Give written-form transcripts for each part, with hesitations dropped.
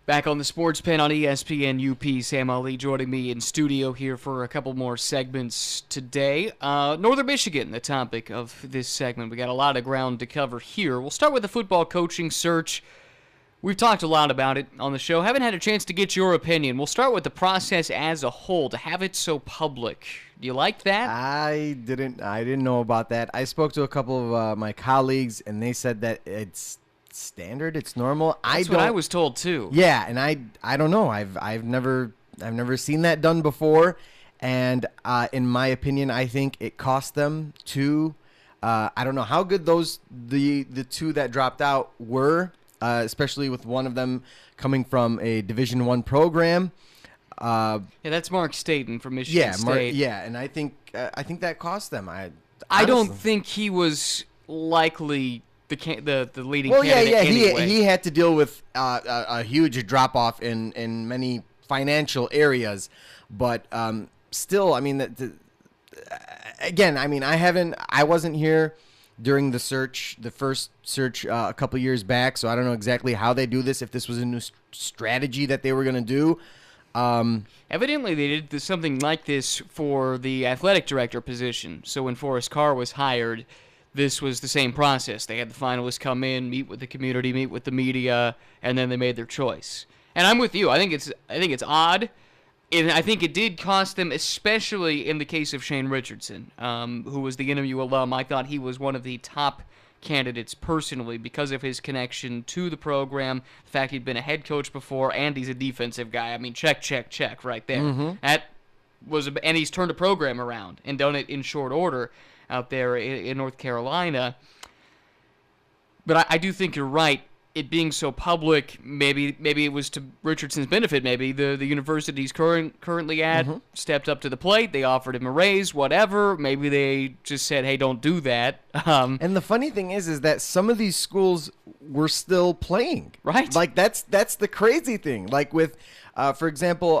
Back on the Sports Pen on ESPNUP, Sam Ali joining me in studio here for a couple more segments today. Northern Michigan, the topic of this segment. We got a lot of ground to cover here. We'll start with the football coaching search. We've talked a lot about it on the show. Haven't had a chance to get your opinion. We'll start with the process as a whole, to have it so public. Do you like that? I didn't know about that. I spoke to a couple of my colleagues, and they said that it's standard, it's normal. That's what I was told too. Yeah, and I don't know. I've never seen that done before, and in my opinion, I think it cost them two. I don't know how good the two that dropped out were, especially with one of them coming from a Division I program. Yeah, that's Mark Staten from Michigan State. And I think that cost them. I don't think he was likely the leading candidate anyway. He had to deal with a huge drop off in many financial areas, but still, I mean, again, I mean, I wasn't here during the first search a couple years back, so I don't know exactly how they do this. If this was a new strategy that they were going to do. Evidently, they did something like this for the athletic director position. So when Forrest Carr was hired, this was the same process. They had the finalists come in, meet with the community, meet with the media, and then they made their choice. And I'm with you. I think it's odd, and I think it did cost them, especially in the case of Shane Richardson, who was the NMU alum. I thought he was one of the top candidates personally because of his connection to the program, the fact he'd been a head coach before, and he's a defensive guy. I mean, check right there. Mm-hmm. And he's turned a program around and done it in short order out there in North Carolina. But I do think you're right. It being so public, maybe it was to Richardson's benefit. Maybe the university he's currently at stepped up to the plate. They offered him a raise, whatever. Maybe they just said, hey, don't do that. And the funny thing is that some of these schools were still playing. Right. Like, that's the crazy thing. Like with, for example,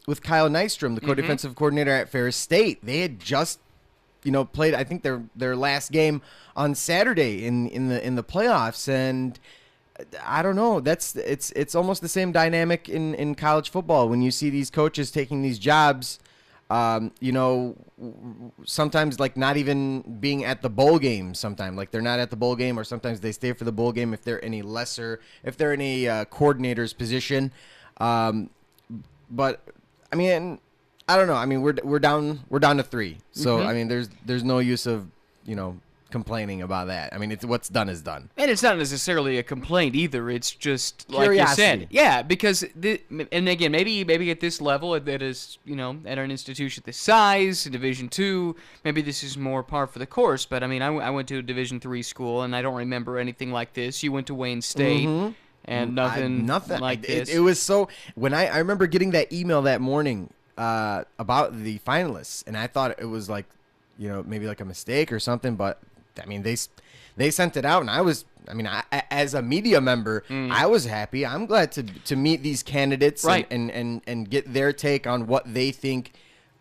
with Kyle Nystrom, the co-defensive coordinator at Ferris State, they had just played, I think, their last game on Saturday in the playoffs, and I don't know. It's almost the same dynamic in college football when you see these coaches taking these jobs. Sometimes like not even being at the bowl game. Sometimes like they're not at the bowl game, or sometimes they stay for the bowl game if they're in a coordinator's position. But I mean, I don't know. I mean, we're down to 3. So I mean, there's no use of complaining about that. I mean, it's what's done is done. And it's not necessarily a complaint either. It's just like curiosity. You said, yeah. Because and again, maybe at this level, that is at an institution this size, Division II, maybe this is more par for the course. But I mean, I went to a Division III school, and I don't remember anything like this. You went to Wayne State. And nothing like this. It was so when I remember getting that email that morning about the finalists, and I thought it was like, maybe like a mistake or something, but I mean, they sent it out, and I as a media member, I was happy. I'm glad to meet these candidates, right, and get their take on what they think,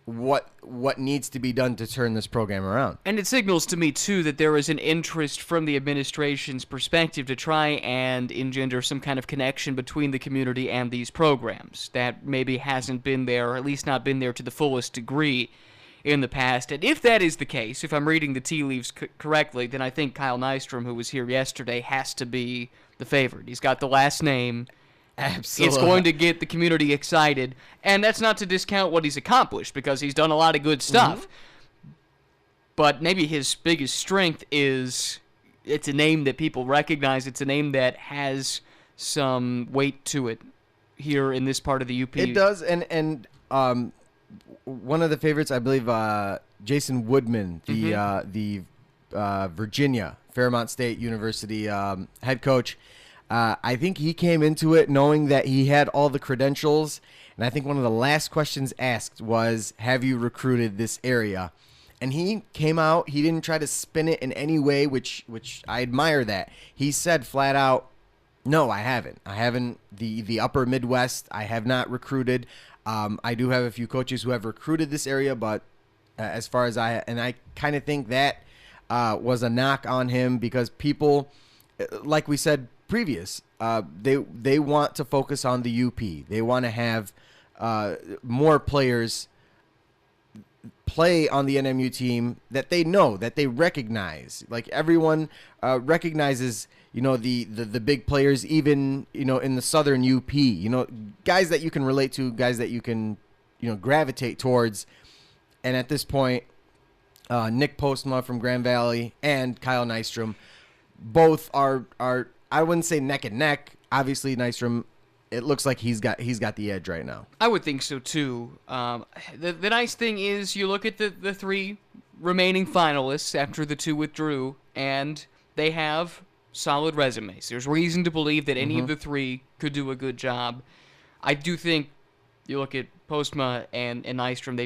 what needs to be done to turn this program around. And it signals to me, too, that there is an interest from the administration's perspective to try and engender some kind of connection between the community and these programs that maybe hasn't been there, or at least not been there to the fullest degree in the past. And if that is the case, if I'm reading the tea leaves correctly, then I think Kyle Nystrom, who was here yesterday, has to be the favorite. He's got the last name. Absolutely. It's going to get the community excited. And that's not to discount what he's accomplished, because he's done a lot of good stuff. But maybe his biggest strength is it's a name that people recognize. It's a name that has some weight to it here in this part of the UP. It does, and one of the favorites, I believe, Jason Woodman, the Virginia Fairmont State University head coach. I think he came into it knowing that he had all the credentials, and I think one of the last questions asked was, "Have you recruited this area?" And he came out. He didn't try to spin it in any way, which I admire that. He said flat out, "No, I haven't. I haven't. The Upper Midwest, I have not recruited. I do have a few coaches who have recruited this area, but as far as I kind of think that was a knock on him, because people, like we said previous. They want to focus on the UP. They want to have more players play on the NMU team that they know, that they recognize. Like everyone recognizes, the big players, even, in the Southern UP, guys that you can relate to, guys that you can, gravitate towards. And at this point, Nick Postma from Grand Valley and Kyle Nystrom, both are I wouldn't say neck and neck. Obviously, Nystrom, it looks like he's got the edge right now. I would think so too. The nice thing is you look at the three remaining finalists after the two withdrew, and they have solid resumes. There's reason to believe that any of the three could do a good job. I do think you look at Postma and Nystrom,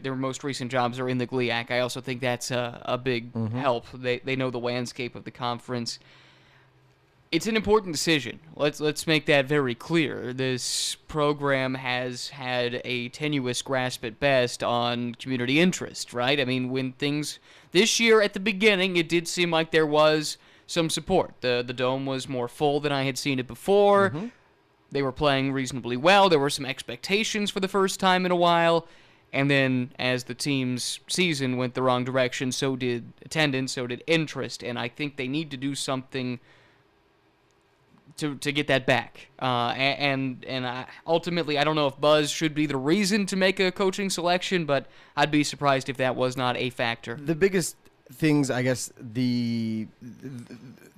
their most recent jobs are in the GLIAC. I also think that's a big help. They know the landscape of the conference. It's an important decision. Let's make that very clear. This program has had a tenuous grasp at best on community interest, right? I mean, when things this year at the beginning, it did seem like there was some support. The dome was more full than I had seen it before. They were playing reasonably well. There were some expectations for the first time in a while. And then as the team's season went the wrong direction, so did attendance, so did interest. And I think they need to do something to get that back. Ultimately, I don't know if buzz should be the reason to make a coaching selection, but I'd be surprised if that was not a factor. The biggest things, I guess, the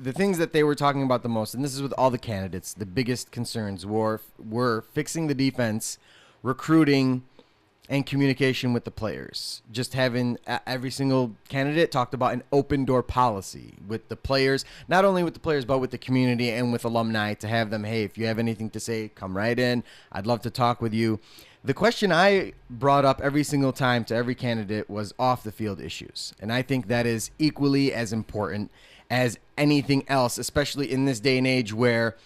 things that they were talking about the most, and this is with all the candidates, the biggest concerns were fixing the defense, recruiting, and communication with the players. Just having every single candidate talked about an open door policy with the players, not only with the players, but with the community and with alumni, to have them, hey, if you have anything to say, come right in. I'd love to talk with you. The question I brought up every single time to every candidate was off the field issues. And I think that is equally as important as anything else, especially in this day and age where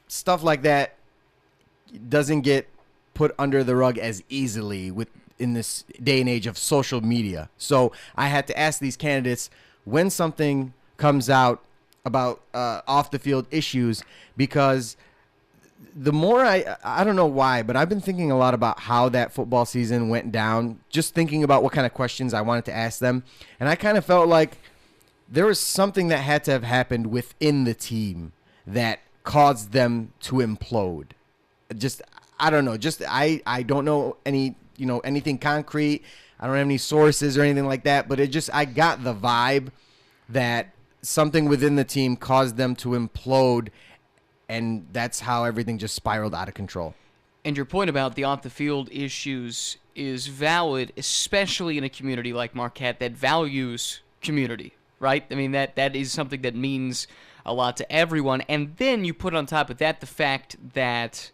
stuff like that doesn't get put under the rug as easily in this day and age of social media. So I had to ask these candidates when something comes out about off the field issues, because the more I don't know why, but I've been thinking a lot about how that football season went down, just thinking about what kind of questions I wanted to ask them. And I kind of felt like there was something that had to have happened within the team that caused them to implode. I don't know. I don't know anything concrete. I don't have any sources or anything like that, but I got the vibe that something within the team caused them to implode, and that's how everything just spiraled out of control. And your point about the off-the-field issues is valid, especially in a community like Marquette that values community, right? I mean, that is something that means a lot to everyone. And then you put on top of that the fact that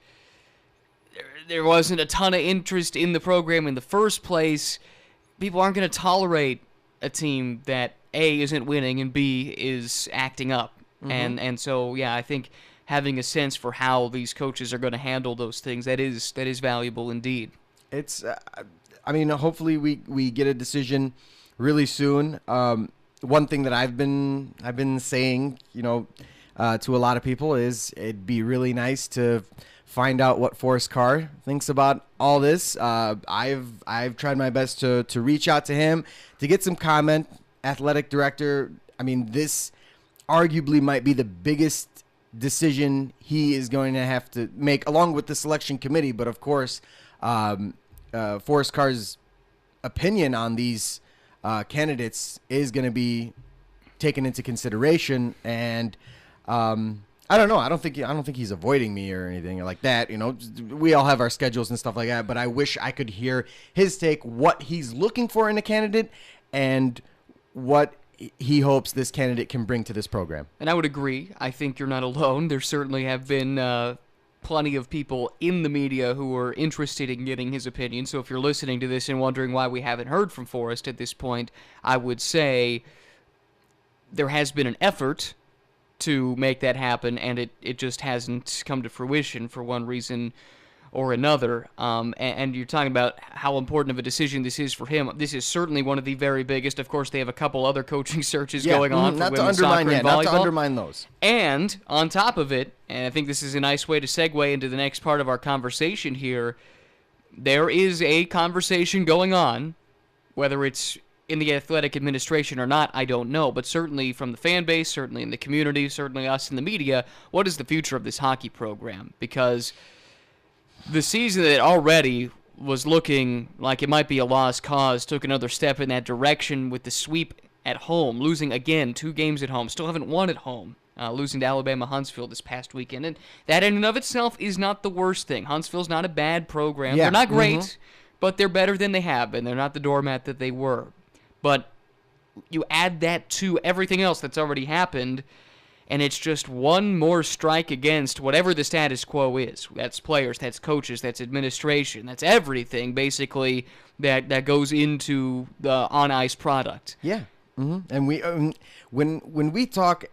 there wasn't a ton of interest in the program in the first place. People aren't going to tolerate a team that A, isn't winning, and B, is acting up. And so, yeah, I think having a sense for how these coaches are going to handle those things, that is valuable indeed. It's, hopefully we get a decision really soon. One thing that I've been saying, to a lot of people is it'd be really nice to find out what Forrest Carr thinks about all this. I've tried my best to reach out to him to get some comment. Athletic director, this arguably might be the biggest decision he is going to have to make, along with the selection committee. But of course, Forrest Carr's opinion on these candidates is going to be taken into consideration. And I don't know. I don't think he's avoiding me or anything like that. We all have our schedules and stuff like that. But I wish I could hear his take, what he's looking for in a candidate, and what he hopes this candidate can bring to this program. And I would agree. I think you're not alone. There certainly have been plenty of people in the media who are interested in getting his opinion. So if you're listening to this and wondering why we haven't heard from Forrest at this point, I would say there has been an effort to make that happen, and it just hasn't come to fruition for one reason or another. And you're talking about how important of a decision this is for him. This is certainly one of the very biggest. Of course, they have a couple other coaching searches going on for women's soccer and volleyball. Not to undermine those. And on top of it, and I think this is a nice way to segue into the next part of our conversation here, there is a conversation going on, whether it's in the athletic administration or not, I don't know, but certainly from the fan base, certainly in the community, certainly us in the media, what is the future of this hockey program? Because the season that already was looking like it might be a lost cause took another step in that direction with the sweep at home, losing again 2 games at home, still haven't won at home. Losing to Alabama Huntsville this past weekend. And that in and of itself is not the worst thing. Huntsville's not a bad program. Yeah. They're not great, but they're better than they have been. They're not the doormat that they were. But you add that to everything else that's already happened, and it's just one more strike against whatever the status quo is. That's players, that's coaches, that's administration, that's everything, basically, that goes into the on-ice product. Yeah. And we when we talk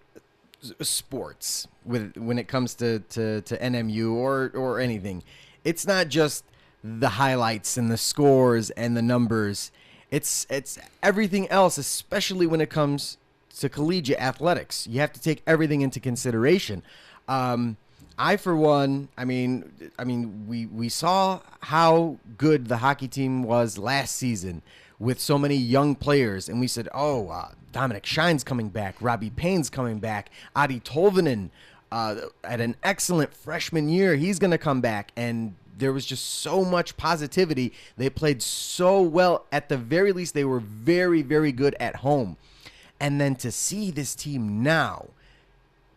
sports when it comes to NMU or anything, it's not just the highlights and the scores and the numbers. It's everything else, especially when it comes to collegiate athletics. You have to take everything into consideration. I for one, I mean we saw how good the hockey team was last season with so many young players, and we said, Dominic Shine's coming back, Robbie Payne's coming back, Adi Tolvanen at an excellent freshman year, he's going to come back, and there was just so much positivity. They played so well. At the very least, they were very, very good at home. And then to see this team now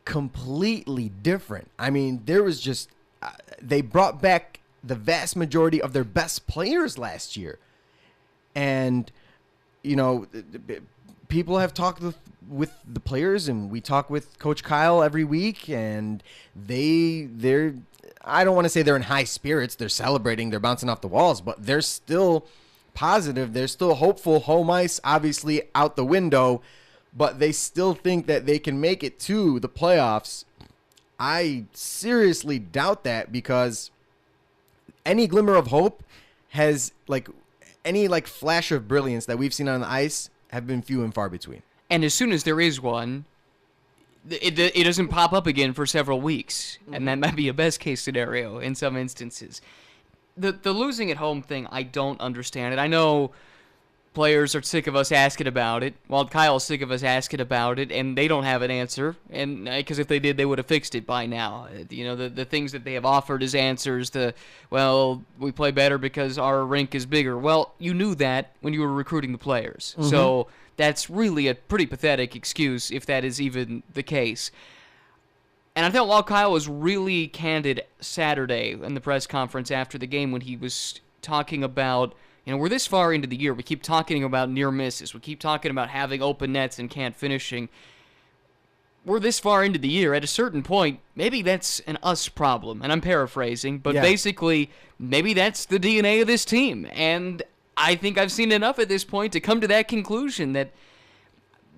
completely different. I mean, there was just they brought back the vast majority of their best players last year. And, you know, people have talked with the players, and we talk with Coach Kyle every week, and they're I don't want to say they're in high spirits. They're celebrating. They're bouncing off the walls, but they're still positive. They're still hopeful. Home ice, obviously, out the window, but they still think that they can make it to the playoffs. I seriously doubt that, because any glimmer of hope has, any flash of brilliance that we've seen on the ice have been few and far between. And as soon as there is one, it doesn't pop up again for several weeks, and that might be a best-case scenario in some instances. The losing at home thing, I don't understand it. I know players are sick of us asking about it. Well, Kyle's sick of us asking about it, and they don't have an answer. And because if they did, they would have fixed it by now. You know, the things that they have offered as answers, we play better because our rink is bigger. Well, you knew that when you were recruiting the players. So that's really a pretty pathetic excuse, if that is even the case. And I thought Walt Kyle was really candid Saturday in the press conference after the game when he was talking about, we're this far into the year. We keep talking about near misses. We keep talking about having open nets and can't finishing. We're this far into the year. At a certain point, maybe that's an us problem. And I'm paraphrasing, but basically, maybe that's the DNA of this team. And I think I've seen enough at this point to come to that conclusion that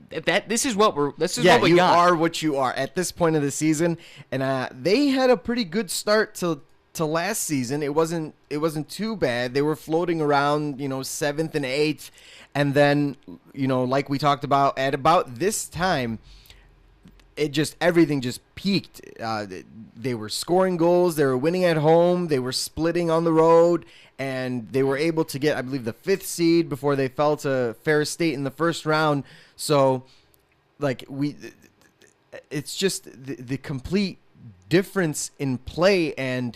this is what we got. You are what you are at this point of the season, and they had a pretty good start to last season. It wasn't too bad. They were floating around, 7th and 8th, and then, like we talked about, at about this time, everything just peaked. They were scoring goals, they were winning at home, they were splitting on the road, and they were able to get, I believe, the 5th seed before they fell to Ferris State in the first round. So, it's just the complete difference in play. And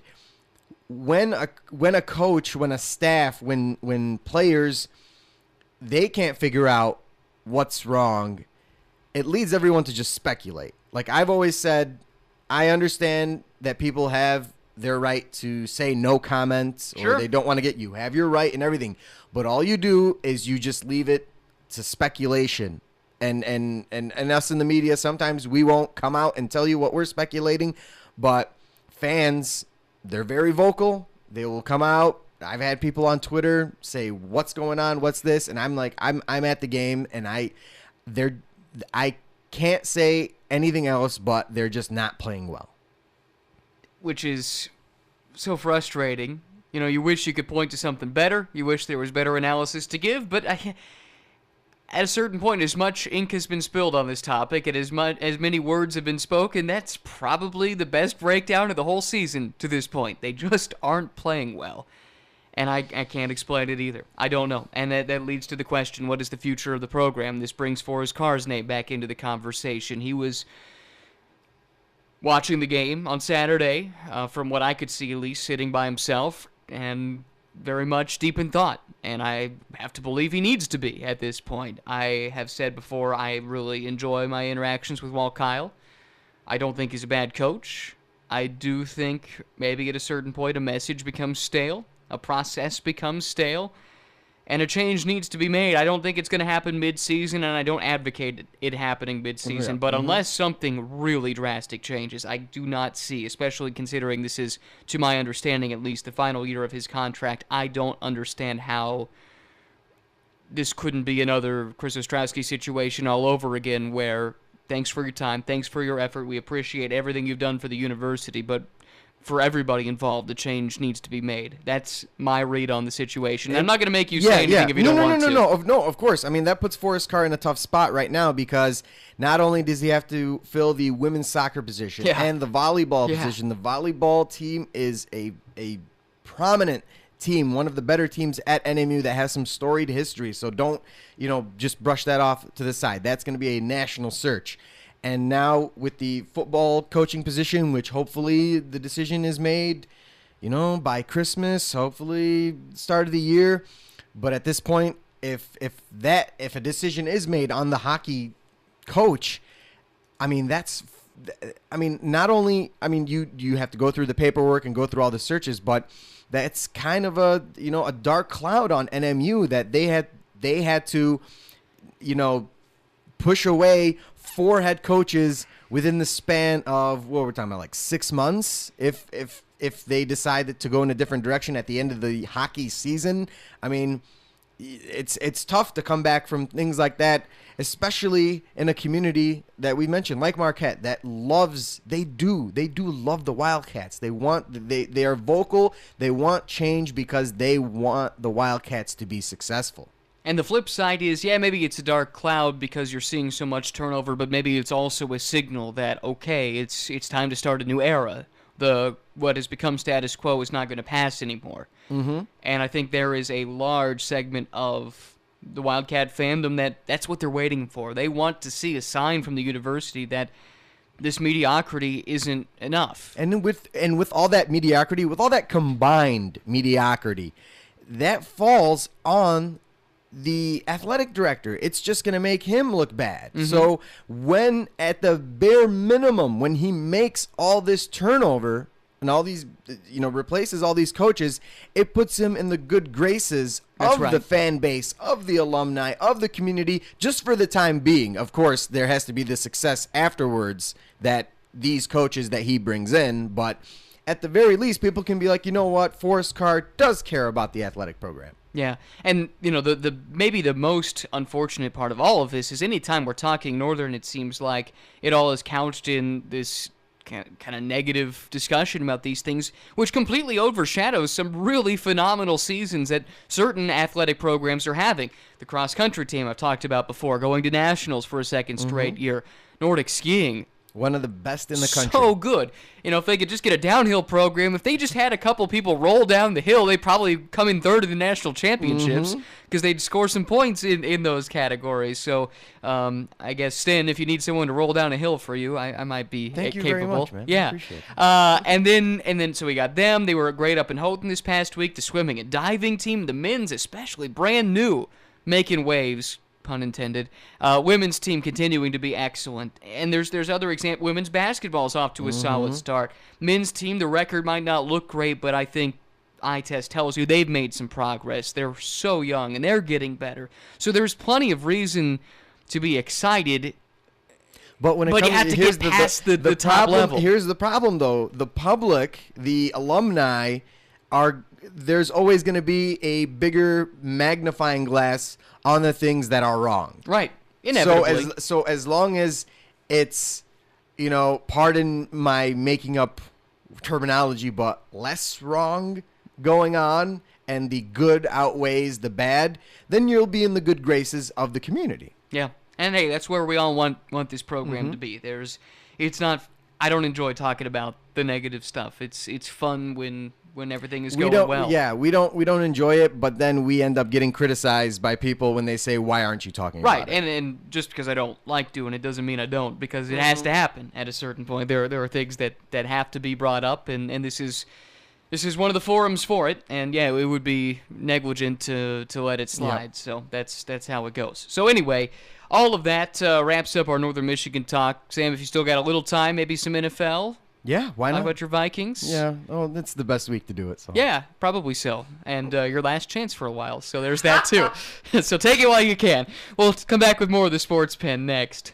when a coach, when a staff, when players, they can't figure out what's wrong, it leads everyone to just speculate. Like I've always said, I understand that people have their right to say no comments, or they don't want to get, you have your right and everything, but all you do is you just leave it to speculation. And us in the media, sometimes we won't come out and tell you what we're speculating, but fans, they're very vocal. They will come out. I've had people on Twitter say, "What's going on? What's this?" And I'm like, I'm at the game, and I can't say anything else, but they're just not playing well. Which is so frustrating. You know, you wish you could point to something better. You wish there was better analysis to give, but at a certain point, as much ink has been spilled on this topic and as many words have been spoken, that's probably the best breakdown of the whole season to this point. They just aren't playing well. And I can't explain it either. I don't know. And that leads to the question, what is the future of the program? This brings Forrest Carr's name back into the conversation. He was watching the game on Saturday, from what I could see at least, sitting by himself, and very much deep in thought. And I have to believe he needs to be at this point. I have said before, I really enjoy my interactions with Walt Kyle. I don't think he's a bad coach. I do think maybe at a certain point a message becomes stale, a process becomes stale, and a change needs to be made. I don't think it's going to happen mid-season, and I don't advocate it happening mid-season. Yeah. But unless something really drastic changes, I do not see, especially considering this is, to my understanding at least, the final year of his contract, I don't understand how this couldn't be another Chris Ostrowski situation all over again where thanks for your time, thanks for your effort, we appreciate everything you've done for the university, but for everybody involved, the change needs to be made. That's my read on the situation. And I'm not going to make you say anything if you don't want to. No, of course. I mean, that puts Forrest Carr in a tough spot right now because not only does he have to fill the women's soccer position and the volleyball position, the volleyball team is a prominent team, one of the better teams at NMU that has some storied history. So don't, just brush that off to the side. That's going to be a national search. And now with the football coaching position, which hopefully the decision is made, by Christmas, hopefully start of the year. But at this point, if a decision is made on the hockey coach, not only you have to go through the paperwork and go through all the searches, but that's kind of a dark cloud on NMU that they had to push away 4 head coaches within the span of what we're talking about, like 6 months. If they decide to go in a different direction at the end of the hockey season, I mean, it's tough to come back from things like that, especially in a community that we mentioned, like Marquette, that they do love the Wildcats. They are vocal. They want change because they want the Wildcats to be successful. And the flip side is, maybe it's a dark cloud because you're seeing so much turnover, but maybe it's also a signal that, okay, it's time to start a new era. What has become status quo is not going to pass anymore. Mm-hmm. And I think there is a large segment of the Wildcat fandom that's what they're waiting for. They want to see a sign from the university that this mediocrity isn't enough. And with all that mediocrity, with all that combined mediocrity, that falls on the athletic director. It's just going to make him look bad. Mm-hmm. So when, at the bare minimum, when he makes all this turnover and all these, replaces all these coaches, it puts him in the good graces of the fan base, of the alumni, of the community, just for the time being. Of course, there has to be the success afterwards that these coaches that he brings in, but at the very least, people can be like, you know what, Forrest Carr does care about the athletic program. Yeah, and the maybe the most unfortunate part of all of this is anytime we're talking Northern, it seems like it all is couched in this kind of negative discussion about these things, which completely overshadows some really phenomenal seasons that certain athletic programs are having. The cross-country team I've talked about before, going to nationals for a second straight year. Nordic skiing. One of the best in the country. So good. If they could just get a downhill program, if they just had a couple people roll down the hill, they'd probably come in third in the national championships because they'd score some points in those categories. So I guess, Stan, if you need someone to roll down a hill for you, I might be Thank capable. you very much, man. Yeah. I appreciate it. And then so we got them. They were great up in Houghton this past week. The swimming and diving team, the men's especially, brand new, making waves. Pun intended. Women's team continuing to be excellent. And there's other examples. Women's basketball's off to a solid start. Men's team, the record might not look great, but I think eye test tells you they've made some progress. They're so young, and they're getting better. So there's plenty of reason to be excited. But when you have to get past the top level. Here's the problem, though. The public, the alumni, there's always going to be a bigger magnifying glass on the things that are wrong. Right. Inevitably. So as long as it's, pardon my making up terminology, but less wrong going on, and the good outweighs the bad, then you'll be in the good graces of the community. Yeah. And hey, that's where we all want this program to be. It's not. I don't enjoy talking about the negative stuff. It's fun when everything is going well. Yeah, we don't enjoy it, but then we end up getting criticized by people when they say, "Why aren't you talking about it?" Right, and just because I don't like doing it doesn't mean I don't, because it has to happen at a certain point. There are things that have to be brought up, and this is one of the forums for it. And yeah, it would be negligent to let it slide. Yep. So that's how it goes. So anyway. All of that wraps up our Northern Michigan talk. Sam, if you still got a little time, maybe some NFL? Yeah, why not? Talk about your Vikings? Yeah, oh, that's the best week to do it. So. Yeah, probably so. And your last chance for a while, so there's that too. So take it while you can. We'll come back with more of the Sports Pen next.